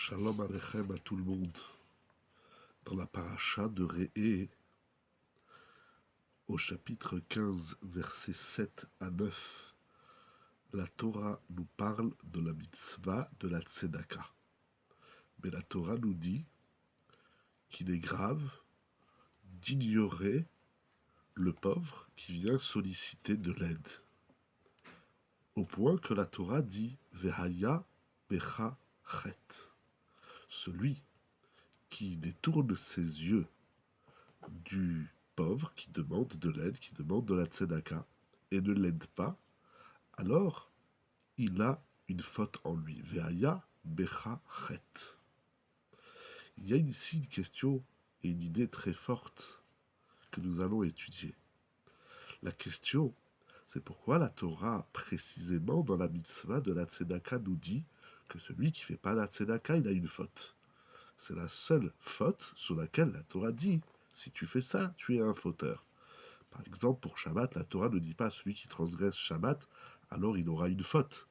Shalom Aleichem à tout le monde. Dans la paracha de Re'eh, au chapitre 15, versets 7 à 9, la Torah nous parle de la mitzvah de la tzedaka. Mais la Torah nous dit qu'il est grave d'ignorer le pauvre qui vient solliciter de l'aide. Au point que la Torah dit « Vehaya becha chet ». Celui qui détourne ses yeux du pauvre qui demande de l'aide, qui demande de la tzedaka, et ne l'aide pas, alors il a une faute en lui. Ve'aya becha chet. Il y a ici une question et une idée très forte que nous allons étudier. La question, c'est pourquoi la Torah, précisément dans la mitzvah de la tzedaka, nous dit que celui qui ne fait pas la tzedaka, il a une faute. C'est la seule faute sur laquelle la Torah dit si tu fais ça, tu es un fauteur. Par exemple, pour Shabbat, la Torah ne dit pas celui qui transgresse Shabbat, alors il aura une faute.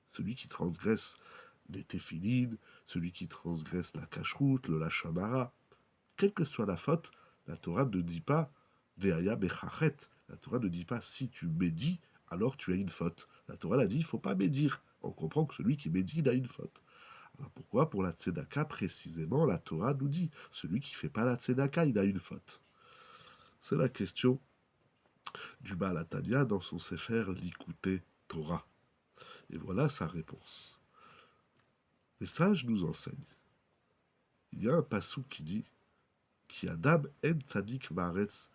Celui qui transgresse les téphilines, celui qui transgresse la cacheroute, le lachon hara, quelle que soit la faute, la Torah ne dit pas ve'aya bechachet. La Torah ne dit pas si tu médis, alors tu as une faute. La Torah l'a dit, il ne faut pas médire. On comprend que celui qui médit, il a une faute. Alors pourquoi pour la tzedaka, précisément, la Torah nous dit celui qui ne fait pas la tzedaka, il a une faute. C'est la question du Baal HaTanya dans son Sefer Likutei Torah. Et voilà sa réponse. Les sages nous enseignent. Il y a un passouk qui dit Ki Adam en tzadik ba'aretz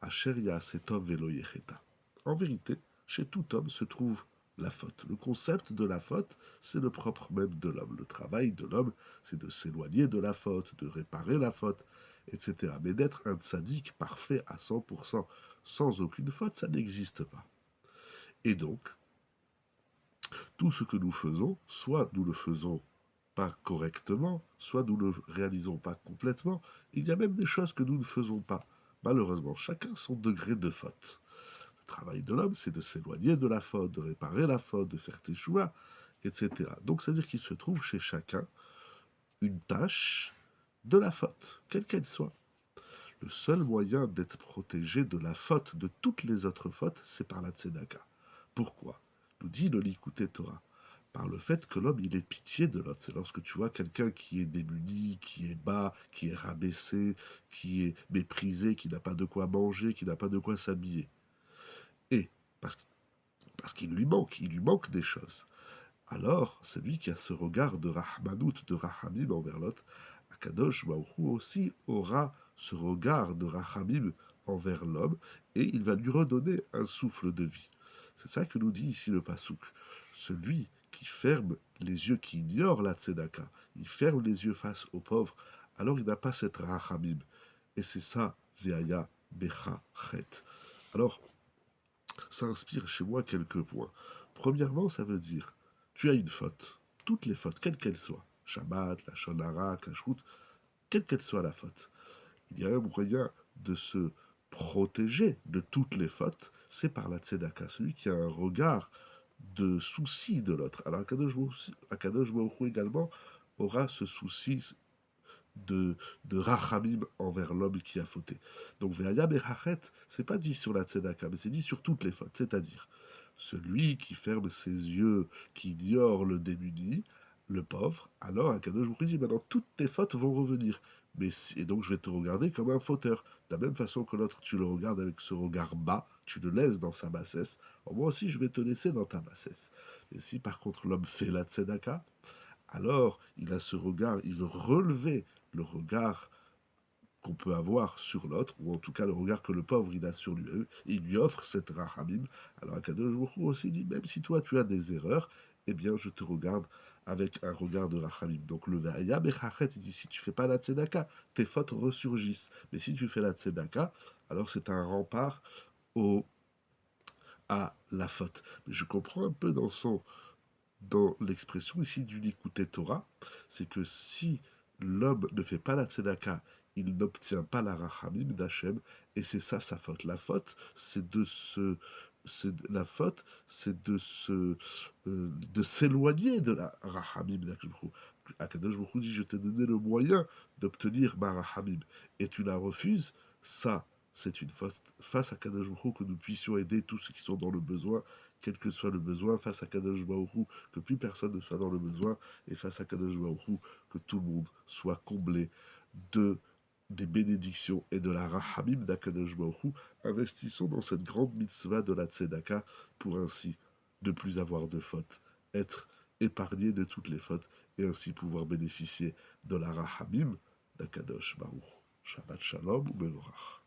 asher ya'aseh tov velo yecheta. En vérité, chez tout homme se trouve la faute. Le concept de la faute, c'est le propre même de l'homme. Le travail de l'homme, c'est de s'éloigner de la faute, de réparer la faute, etc. Mais d'être un tzaddik parfait à 100%, sans aucune faute, ça n'existe pas. Et donc, tout ce que nous faisons, soit nous le faisons pas correctement, soit nous ne le réalisons pas complètement. Il y a même des choses que nous ne faisons pas. Malheureusement, chacun son degré de faute. Le travail de l'homme, c'est de s'éloigner de la faute, de réparer la faute, de faire teshuva, etc. Donc, c'est-à-dire qu'il se trouve chez chacun une tâche de la faute, quelle qu'elle soit. Le seul moyen d'être protégé de la faute, de toutes les autres fautes, c'est par la tzedaka. Pourquoi? Nous dit le Likutei Torah. Par le fait que l'homme, il ait pitié de l'autre. C'est lorsque tu vois quelqu'un qui est démuni, qui est bas, qui est rabaissé, qui est méprisé, qui n'a pas de quoi manger, qui n'a pas de quoi s'habiller. Et parce qu'il lui manque des choses. Alors, celui qui a ce regard de Rahmanout, de Rahamim envers l'autre, Akadosh Baruch Hu aussi aura ce regard de Rahamim envers l'homme, et il va lui redonner un souffle de vie. C'est ça que nous dit ici le Passouk. Celui qui ferme les yeux, qui ignore la tzedaka, il ferme les yeux face aux pauvres, alors il n'a pas cette Rahamim. Et c'est ça, Ve'aya Becha Chet. Alors, ça inspire chez moi quelques points. Premièrement, ça veut dire tu as une faute, toutes les fautes, quelles qu'elles soient, Shabbat, la Shonara, Kashrut, quelle qu'elle soit la faute. Il y a un moyen de se protéger de toutes les fautes, c'est par la tzedaka, celui qui a un regard de souci de l'autre. Alors Akadosh Baruch Hu également aura ce souci de rachamim envers l'homme qui a fauté. Donc Ve'aya Berachet, c'est pas dit sur la tzedaka, mais c'est dit sur toutes les fautes, c'est-à-dire celui qui ferme ses yeux, qui ignore le démuni, le pauvre, alors Akadosh Baruch Hu dit maintenant toutes tes fautes vont revenir. Et donc je vais te regarder comme un fauteur. De la même façon que l'autre, tu le regardes avec ce regard bas, tu le laisses dans sa bassesse, moi aussi je vais te laisser dans ta bassesse. Et si par contre l'homme fait la tzedaka, alors il a ce regard, il veut relever le regard qu'on peut avoir sur l'autre, ou en tout cas le regard que le pauvre il a sur lui-même, il lui offre cette rahamim. Alors Akadosh Baruch Hu aussi dit, même si toi tu as des erreurs, eh bien je te regarde avec un regard de rahamim. Donc le Ve'aya Bechachet, il dit, si tu fais pas la tzedaka, tes fautes ressurgissent. Mais si tu fais la tzedaka, alors c'est un rempart à la faute. Mais je comprends un peu dans l'expression ici du Likutei Torah, c'est que si l'homme ne fait pas la tzedaka, il n'obtient pas la rachamim d'Hachem, et c'est ça sa faute. La faute, c'est de s'éloigner de la rachamim d'Hachem. Akadosh Baruch Hu dit, je t'ai donné le moyen d'obtenir ma rahamim, et tu la refuses, ça, c'est une face à Kadosh Baruch Hu, que nous puissions aider tous ceux qui sont dans le besoin, quel que soit le besoin, face à Kadosh Baruch Hu, que plus personne ne soit dans le besoin, et face à Kadosh Baruch Hu, que tout le monde soit comblé des bénédictions et de la rahamim d'Akadosh Baruch Hu. Investissons dans cette grande mitzvah de la tzedaka pour ainsi ne plus avoir de fautes, être épargné de toutes les fautes et ainsi pouvoir bénéficier de la rahamim d'Akadosh Baruch. Shabbat Shalom ou Mevorach.